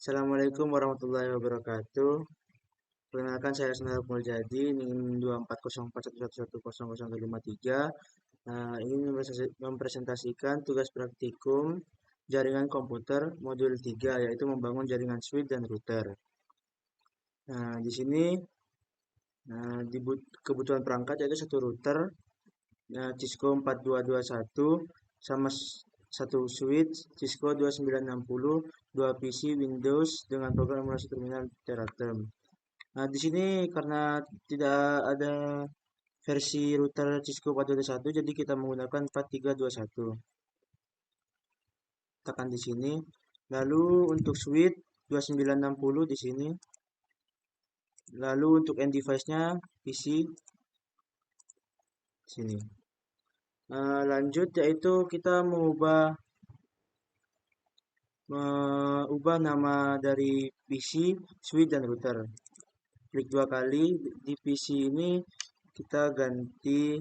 Assalamualaikum warahmatullahi wabarakatuh. Perkenalkan saya Asnal Muljadi, NIM 24041111053. Ingin mempresentasikan tugas praktikum jaringan komputer modul 3, yaitu membangun jaringan switch dan router. Di sini kebutuhan perangkat yaitu satu router Cisco 4221 sama satu switch Cisco 2960, 2 PC Windows dengan program emulasi terminal Teraterm. Di sini karena tidak ada versi router Cisco 4221, jadi kita menggunakan 4321. Tekan di sini. Lalu untuk switch 2960 di sini. Lalu untuk end device-nya PC sini. Lanjut yaitu kita mengubah nama dari PC, switch dan router. Klik 2 kali di PC ini, kita ganti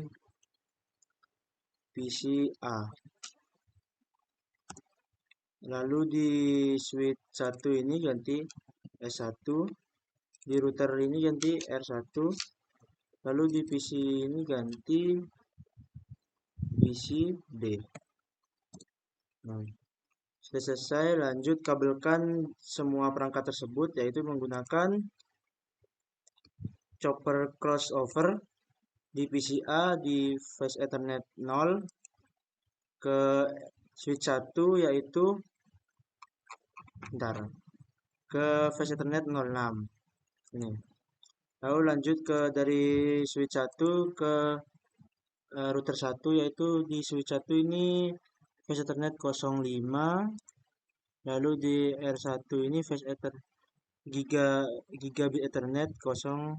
PC A. Lalu di switch 1 ini ganti S1, di router ini ganti R1, lalu di PC ini ganti PC B. Sudah selesai, lanjut kabelkan semua perangkat tersebut, yaitu menggunakan chopper crossover di PC A di flash Ethernet 0 ke switch 1, yaitu ke flash Ethernet 06 ini. Lalu lanjut dari switch 1 ke router 1, yaitu di switch 1 ini flash Ethernet 05, lalu di R1 ini flash Ethernet gigabit Ethernet 001.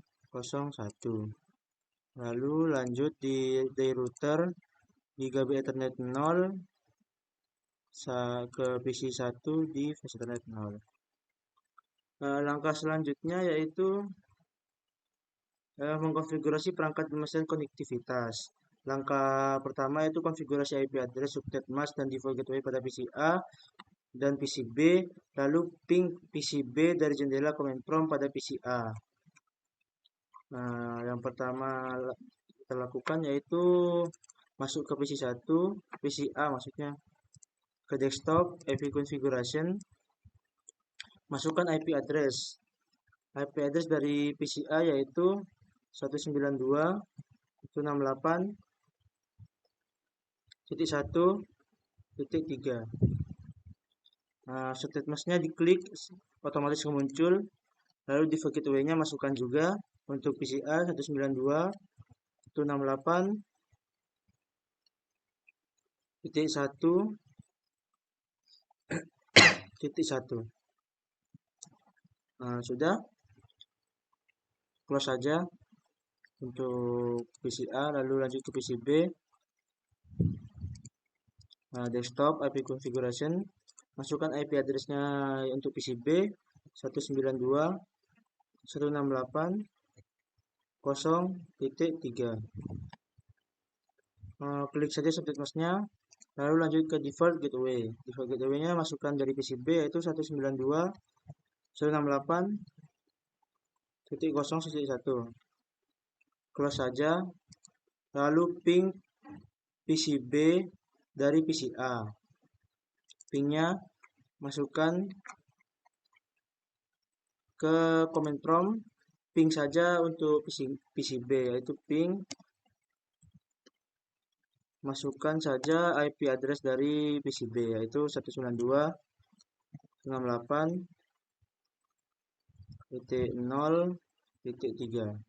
Lalu lanjut di router gigabit Ethernet 0 ke PC 1 di flash Ethernet 0. Langkah selanjutnya yaitu mengkonfigurasi perangkat mesin konektivitas. Langkah pertama yaitu konfigurasi IP address, subnet mask, dan default gateway pada PC A dan PC B, lalu ping PC B dari jendela command prompt pada PC A. Yang pertama kita lakukan yaitu masuk ke PC 1, PC A maksudnya, ke desktop, IP configuration, masukkan IP address. IP address dari PC A yaitu 192.168.1.3. Subnet mask-nya diklik, otomatis muncul. Lalu di gateway-nya masukkan juga untuk PC A 192.168.1.1. Sudah, close saja untuk PC A, lalu lanjut ke PC B. Desktop, IP configuration, masukkan IP address-nya untuk PC B 192.168.0.3. Klik saja subnet mask-nya, lalu lanjut ke default gateway. Default gateway-nya masukkan dari PC B yaitu 192.168.0.1. Close saja, lalu ping PC B dari PC A. Pingnya masukkan ke command prompt, ping saja untuk PC B, yaitu ping, masukkan saja IP address dari PC B, yaitu 192.168.0.3.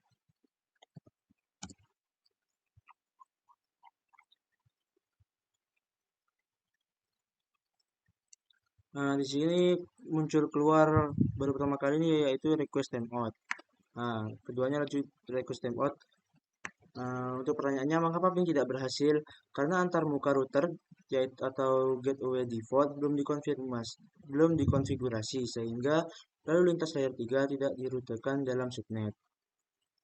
Di sini muncul keluar baru pertama kali ini yaitu request timeout. Keduanya lanjut request timeout. Untuk pertanyaannya, mengapa ping tidak berhasil? Karena antar muka router atau gateway default belum dikonfigurasi, sehingga lalu lintas layer 3 tidak dirutekan dalam subnet.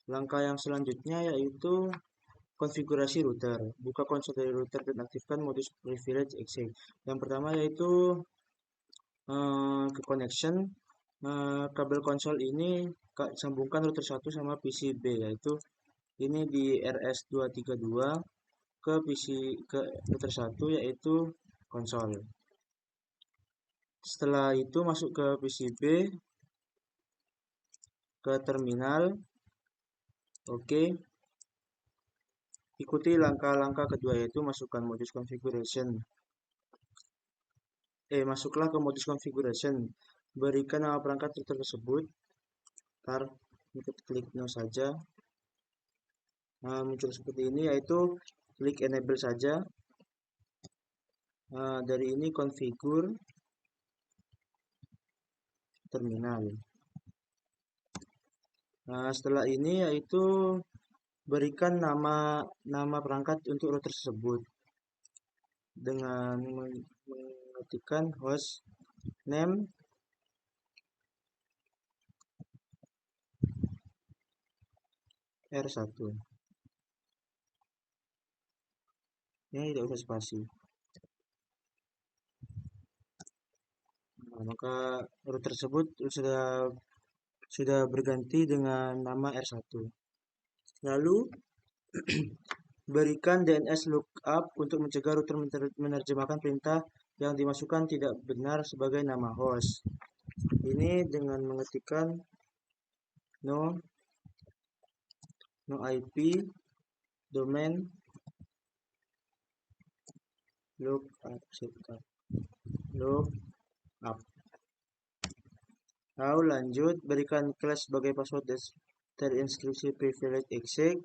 Langkah yang selanjutnya yaitu konfigurasi router. Buka konsol dari router dan aktifkan modus privilege access. Yang pertama yaitu ke connection, kabel konsol ini sambungkan router 1 sama PCB, yaitu ini di RS232 ke router 1, yaitu konsol. Setelah itu masuk ke PCB, ke terminal. Oke. Ikuti langkah-langkah kedua, yaitu masukkan modus configuration. Masuklah ke modus configuration. Berikan nama perangkat router tersebut. Ntar klik no saja. Nah, muncul seperti ini, yaitu klik enable saja. Nah, dari ini configure terminal. Nah, setelah ini yaitu berikan nama perangkat untuk router tersebut dengan mengetikkan host name R1. Ini tidak usah spasi. Nah, maka router tersebut sudah berganti dengan nama R1. Lalu berikan DNS lookup untuk mencegah router menerjemahkan perintah yang dimasukkan tidak benar sebagai nama host. Ini dengan mengetikkan no IP domain lookup. Lalu lanjut, berikan class sebagai password terinskripsi privilege exec,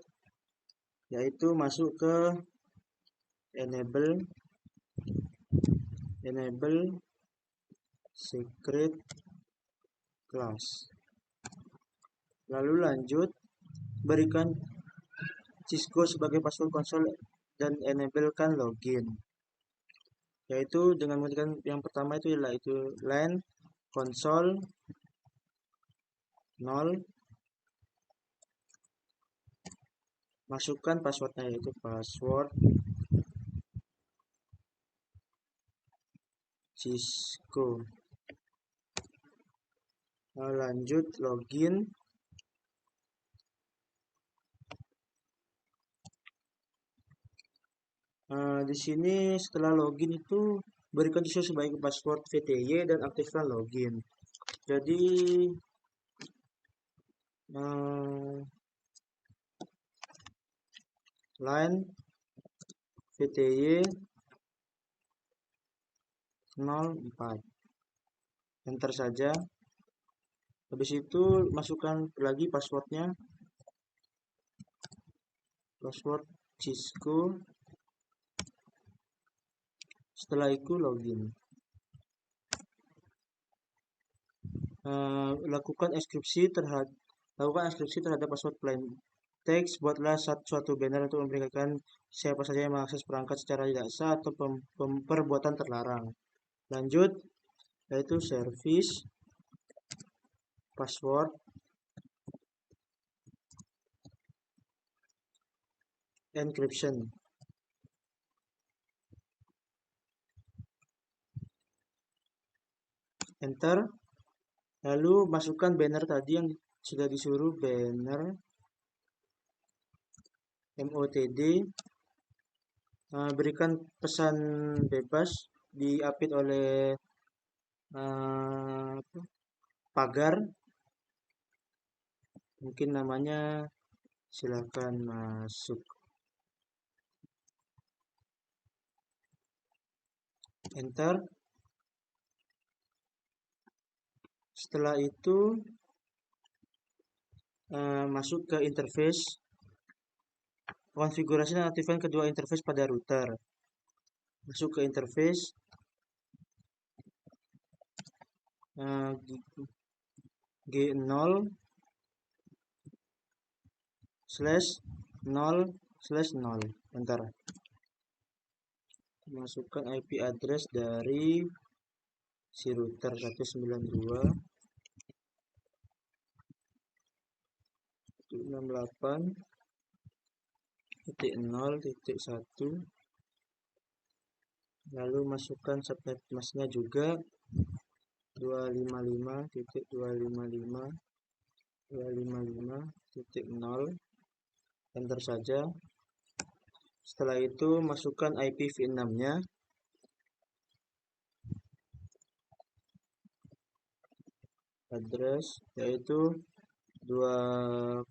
yaitu masuk ke enable secret class. Lalu lanjut, berikan Cisco sebagai password konsol dan enablekan login, yaitu dengan mengetikkan yang pertama itu adalah line console 0, masukkan passwordnya yaitu password Cisco. Lanjut login. Di sini setelah login itu berikan Cisco sebagai password VTY dan aktifkan login. Jadi line VTY 04, enter saja. Habis itu masukkan lagi passwordnya, password Cisco. Setelah itu login. Lakukan enkripsi terhadap password plain text. Buatlah suatu banner untuk memberitakan siapa saja yang mengakses perangkat secara tidak sah atau perbuatan terlarang. Lanjut, yaitu service password encryption. Enter. Lalu masukkan banner tadi yang sudah disuruh, banner MOTD. Berikan pesan bebas diapit oleh pagar, mungkin namanya silakan masuk. Enter. Setelah itu masuk ke interface, konfigurasi dan aktifkan kedua interface pada router. Masuk ke interface, G0/0/0, enter. Masukkan IP address dari si router 192.168.0.1. Lalu masukkan subnet masknya juga. 255.255.255.0, enter saja. Setelah itu masukkan IPv6-nya. Address yaitu 2001.2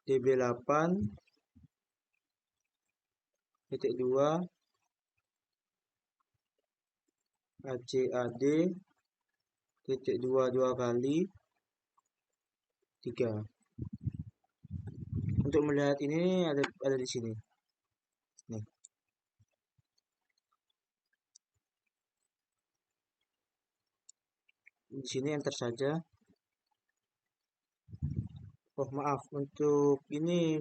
db8.2 ACAD.2 kali 3. Untuk melihat ini ada di sini. Nih. Di sini enter saja. Oh maaf, untuk ini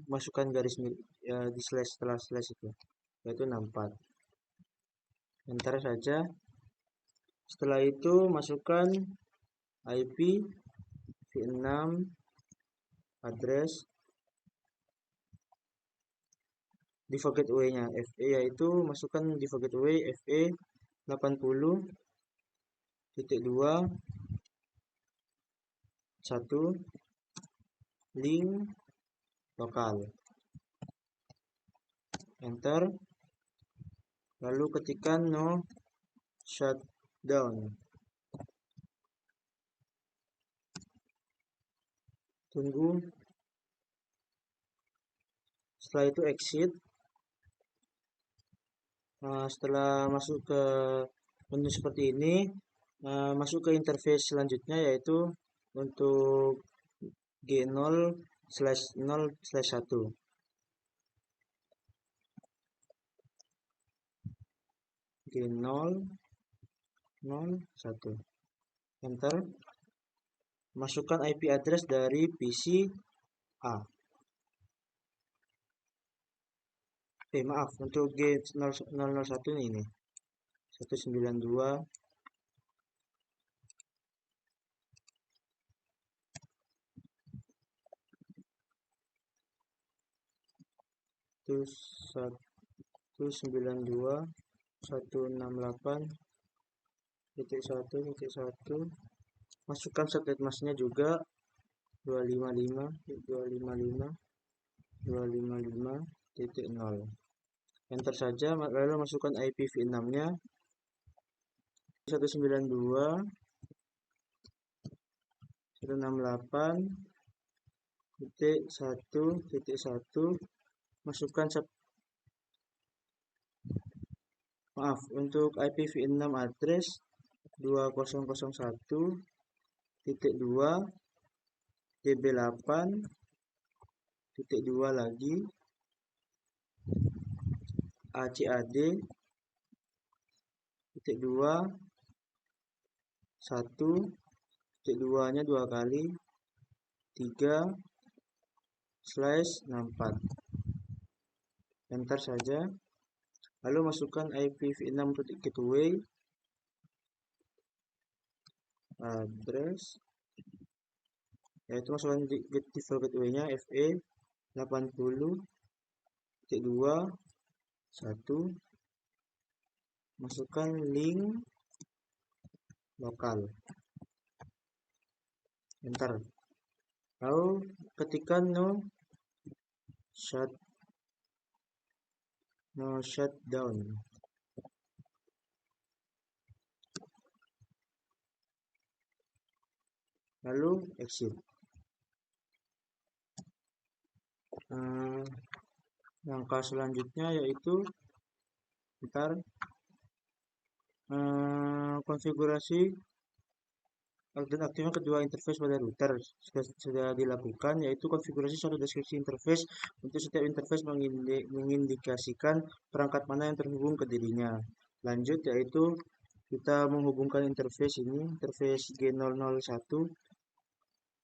masukkan garis ya, di slash setelah slash itu, yaitu 64. Enter saja. Setelah itu masukkan IPv6 address default gateway-nya FE, yaitu masukkan default gateway FE 80.2.1 link lokal. Enter. Lalu ketikkan no shutdown. Tunggu. Setelah itu exit. Setelah masuk ke menu seperti ini, masuk ke interface selanjutnya, yaitu untuk G0/0/1. G0/0/1. Enter. Masukkan IP address dari PC A. Maaf, untuk G001 ini 192. Terus 192.168.1.1. Masukkan subnet masknya juga 255.255.0. Enter saja, lalu masukkan IPv6-nya 192.168.1.1. Masukkan untuk IPv6 address 2001.2 db8.2 lagi ACAD.2 1.2 nya 2 kali 3/64. Enter saja. Lalu masukkan IPv6 untuk gateway address, yaitu masukkan default gateway-nya FE 80.2.1. Masukkan link lokal. Enter. Lalu ketikkan no shutdown. Lalu exit. Langkah selanjutnya yaitu konfigurasi dan aktifkan kedua interface pada router sudah dilakukan, yaitu konfigurasi suatu deskripsi interface. Untuk setiap interface mengindikasikan perangkat mana yang terhubung ke dirinya. Lanjut, yaitu kita menghubungkan interface ini, interface G001,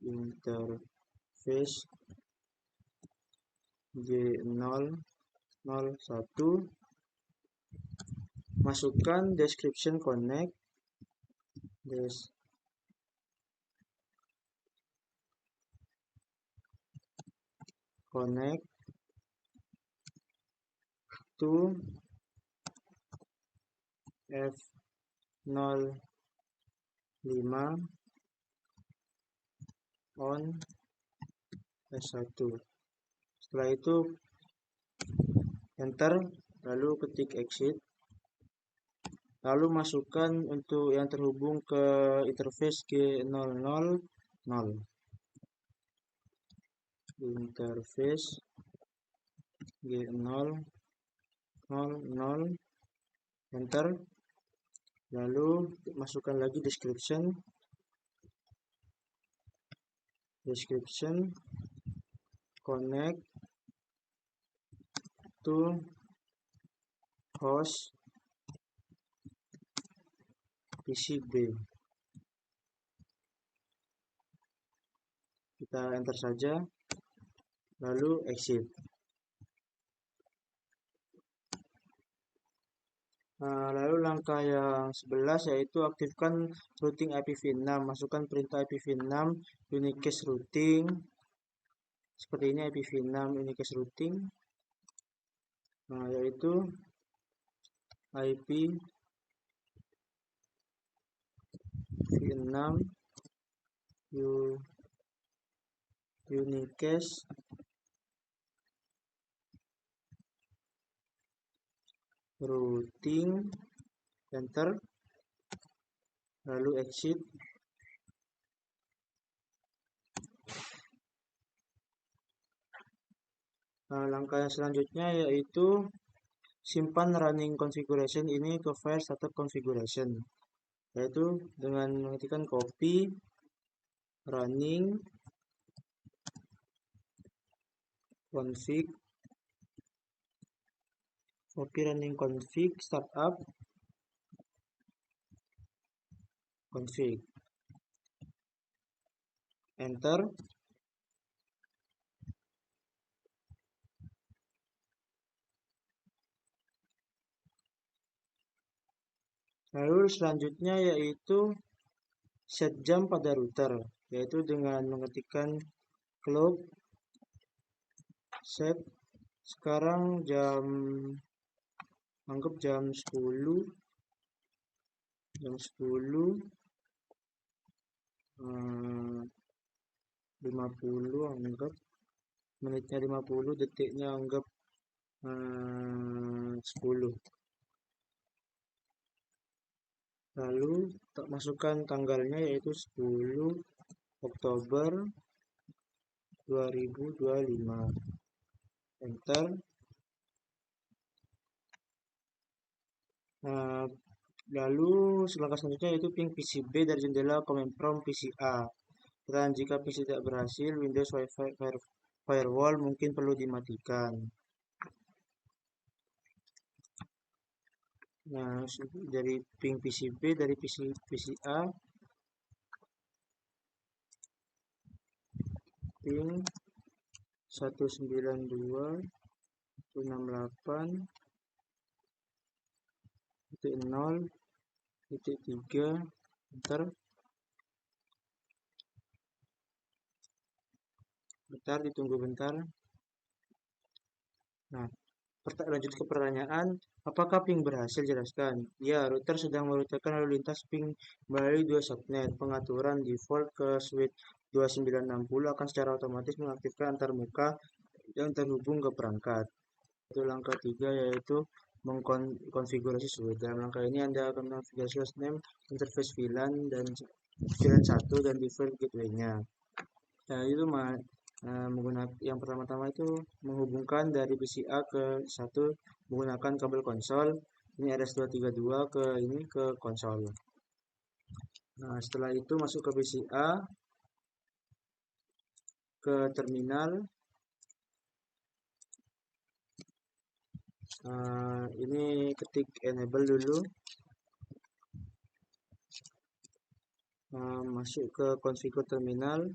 interface G001. Masukkan description connect to F05 on S1. Setelah itu enter, lalu ketik exit, lalu masukkan untuk yang terhubung ke interface G000, interface G000, enter, lalu masukkan lagi description, connect to host PCB. Kita enter saja, lalu exit. Lalu langkah yang 11 yaitu aktifkan routing IPv6. Masukkan perintah IPv6 unicast routing. Seperti ini IPv6 unicast routing. Yaitu IPv6 unicast routing, enter, lalu exit. Langkah yang selanjutnya yaitu simpan running configuration ini ke file startup configuration, yaitu dengan mengetikkan copy running config startup config, enter. Lalu selanjutnya yaitu set jam pada router, yaitu dengan mengetikkan clock set. Sekarang anggap jam 10, 50, anggap menitnya 50, detiknya anggap 10. Lalu masukkan tanggalnya yaitu 10 Oktober 2025, enter. Lalu langkah selanjutnya yaitu ping PCB dari jendela command prompt PCA. Dan jika PC tidak berhasil, Windows Wi-Fi Firewall mungkin perlu dimatikan. Dari ping PCB dari PCA, ping 192.168.0.3, enter. Bentar, ditunggu bentar. Lanjut ke pertanyaan, apakah ping berhasil? Jelaskan. Ya, router sedang merutarkan lalu lintas ping melalui 2 subnet. Pengaturan default ke switch 2960 akan secara otomatis mengaktifkan antarmuka yang terhubung ke perangkat. Itu langkah 3 yaitu mengkonfigurasi switch. Dalam langkah ini Anda akan mengkonfigurasi hostname, interface VLAN dan VLAN 1 dan default gateway-nya. Itu menggunakan yang pertama-tama itu menghubungkan dari PCA ke 1 menggunakan kabel konsol. Ini RS232 ke konsol. Setelah itu masuk ke PCA, ke terminal. Ini ketik enable dulu. Masuk ke configure terminal.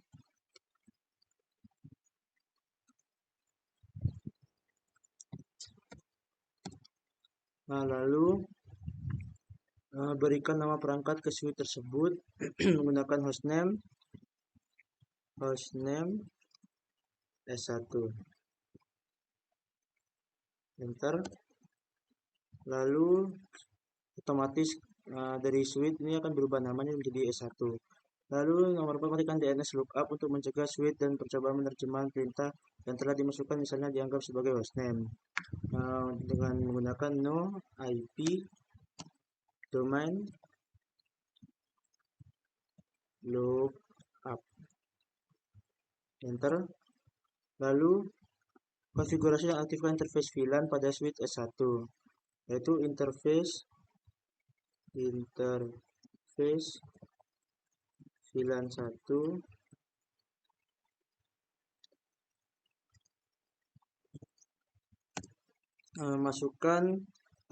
Lalu berikan nama perangkat ke switch tersebut menggunakan hostname S1, enter. Lalu otomatis dari switch ini akan berubah namanya menjadi S1. Lalu nomor 4, ketikkan DNS lookup untuk mencegah switch dan percobaan menerjemahkan perintah yang telah dimasukkan misalnya dianggap sebagai hostname dengan menggunakan no IP domain lookup. Enter. Lalu konfigurasi dan aktifkan interface VLAN pada switch S1, yaitu interface VLAN 1 masukkan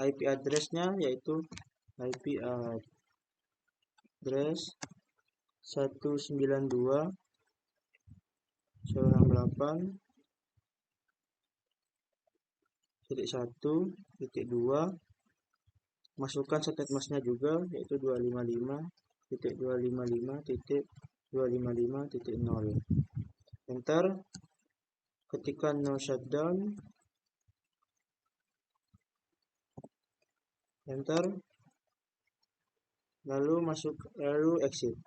IP address-nya, yaitu IP address 192.168.1.1.2. Masukkan soket mask-nya juga, yaitu 255.255.255.0. Enter. Ketikkan no shutdown. Enter. Lalu exit.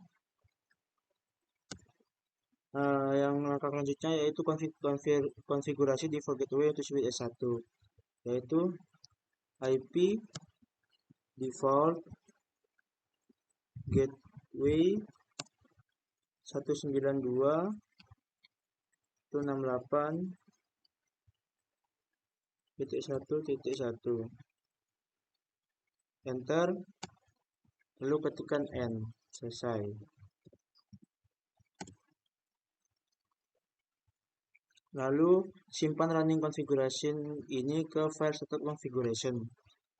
Yang langkah selanjutnya yaitu konfigurasi default gateway untuk switch S1, yaitu IP default gateway 192.168.1.1. Enter. Lalu ketikkan N. Selesai. Lalu simpan running configuration ini ke file setup configuration,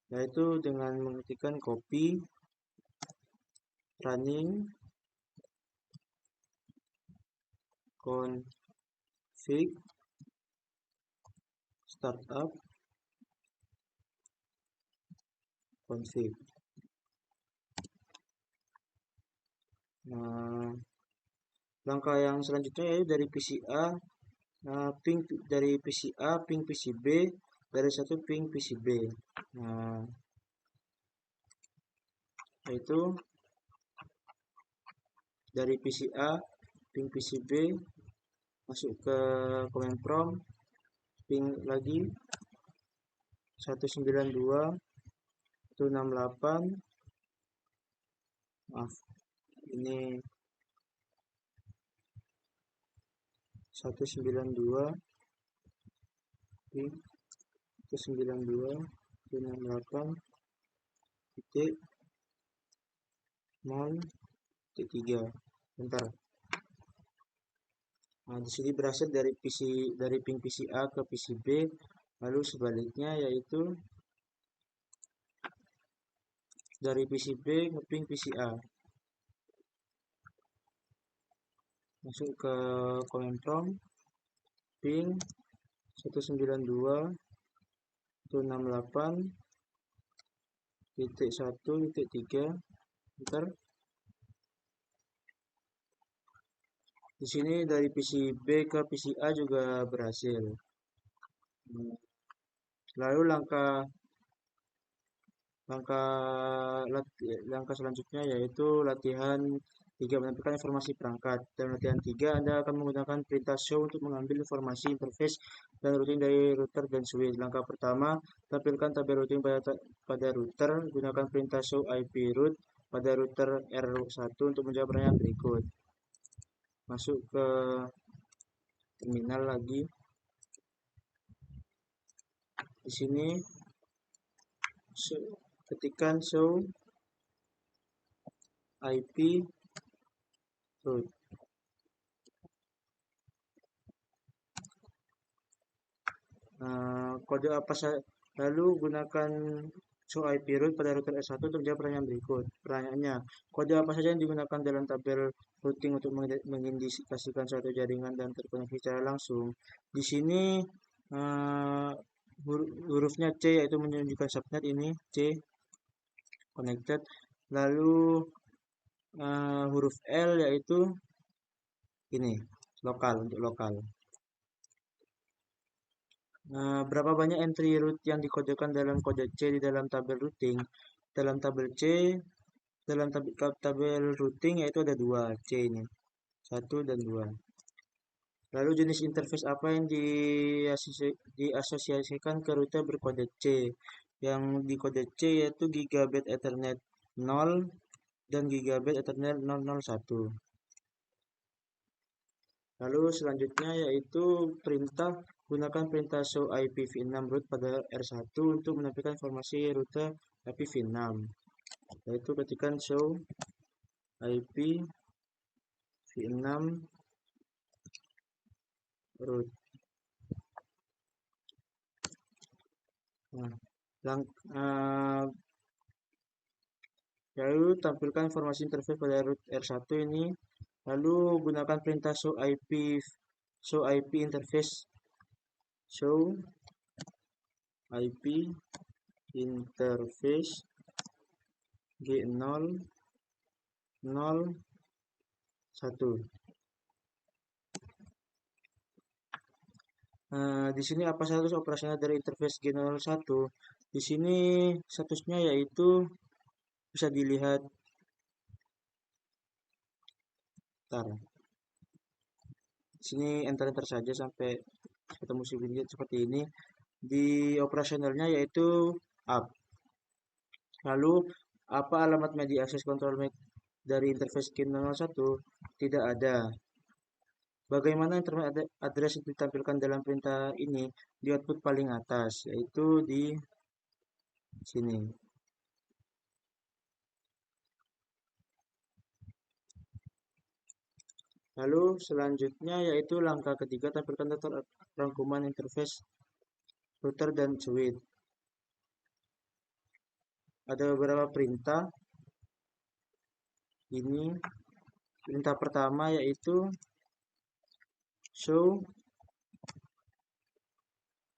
yaitu dengan mengetikkan copy running config startup config. Langkah yang selanjutnya yaitu dari PCA ping PCB, dari satu ping PCB. Yaitu dari PCA ping PCB masuk ke command prompt, ping lagi 192.168. Maaf, ini 192.168.0.3. Bentar. Di sini berasal dari ping PCA ke PCB, lalu sebaliknya yaitu dari PCB ke ping PCA. Masuk ke command prompt, ping 192.168.1.3. Enter. Di sini dari PCB ke PCA juga berhasil. Lalu langkah selanjutnya yaitu latihan 3, menampilkan informasi perangkat. Dalam latihan 3, Anda akan menggunakan perintah show untuk mengambil informasi interface dan routing dari router dan switch. Langkah pertama, tampilkan tabel routing pada router. Gunakan perintah show IP root pada router R1 untuk menjawab pertanyaan berikut. Masuk ke terminal lagi. Di sini ketikkan show IP root. Kode apa saja, lalu gunakan show IP root pada router S1 untuk menjawab pertanyaan berikut. Pertanyaannya, kode apa saja yang digunakan dalam tabel routing untuk mengindikasikan suatu jaringan dan terkoneksi secara langsung? Di sini hurufnya C, yaitu menunjukkan subnet, ini C connected. Lalu huruf L yaitu ini lokal, untuk lokal. Berapa banyak entry root yang dikodekan dalam kode C di dalam tabel routing? dalam tabel C, dalam tabel routing yaitu ada 2 C ini, 1 dan 2. Lalu jenis interface apa yang diasosiasikan ke router berkode C? Yang di kode C yaitu Gigabit Ethernet 0 dan Gigabit Ethernet 001. Lalu selanjutnya yaitu perintah, gunakan perintah show IPv6 root pada R1 untuk menampilkan informasi rute IPv6. Yaitu ketikkan show IPv6 root. Lalu tampilkan informasi interface pada root R1 ini. Lalu gunakan perintah show IP interface, show IP interface G0 0 1. Di sini apa status operasional dari interface G01? Di sini statusnya yaitu bisa dilihat. Di sini enter saja sampai ketemu video seperti ini. Di operasionalnya yaitu up. Lalu apa alamat media access control MAC dari interface G01? Tidak ada. Bagaimana internet address itu ditampilkan dalam perintah ini? Di output paling atas, yaitu di sini. Lalu selanjutnya yaitu langkah ketiga, tampilkan daftar rangkuman interface router dan switch. Ada beberapa perintah. Ini perintah pertama yaitu show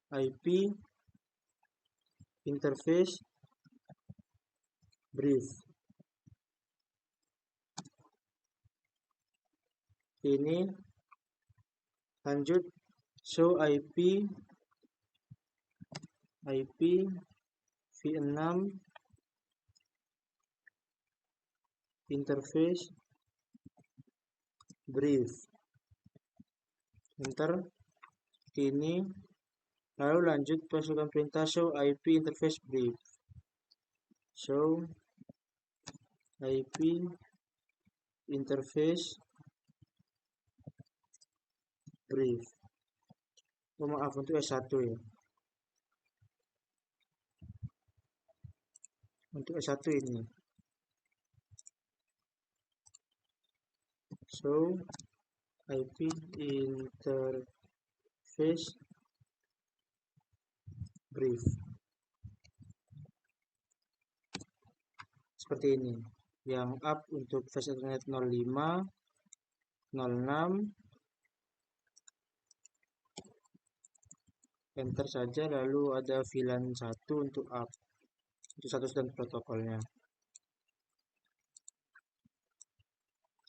IP interface brief. Ini lanjut show IPv6 interface brief. Enter. Ini lalu lanjut masukkan perintah show IP interface brief. Show IP interface brief. Oh, maaf, untuk S1 ya. Untuk S1 ini. Show IP interface brief. Seperti ini. Yang up untuk flash Ethernet 05, 06. Enter saja, lalu ada VLAN 1 untuk up. Itu status dan protokolnya.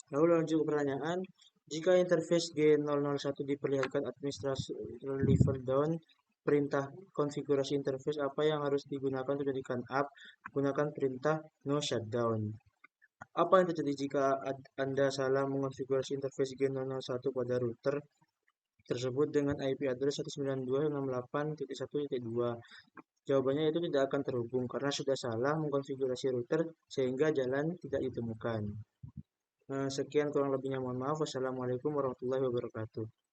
Lalu lanjut ke pertanyaan, jika interface G001 diperlihatkan administrator level down, perintah konfigurasi interface apa yang harus digunakan untuk jadikan up? Gunakan perintah no shutdown. Apa yang terjadi jika Anda salah mengonfigurasi interface G001 pada router tersebut dengan IP address 192.168.1.2? Jawabannya itu tidak akan terhubung karena sudah salah mengkonfigurasi router sehingga jalan tidak ditemukan. Sekian kurang lebihnya, mohon maaf. Wassalamualaikum warahmatullahi wabarakatuh.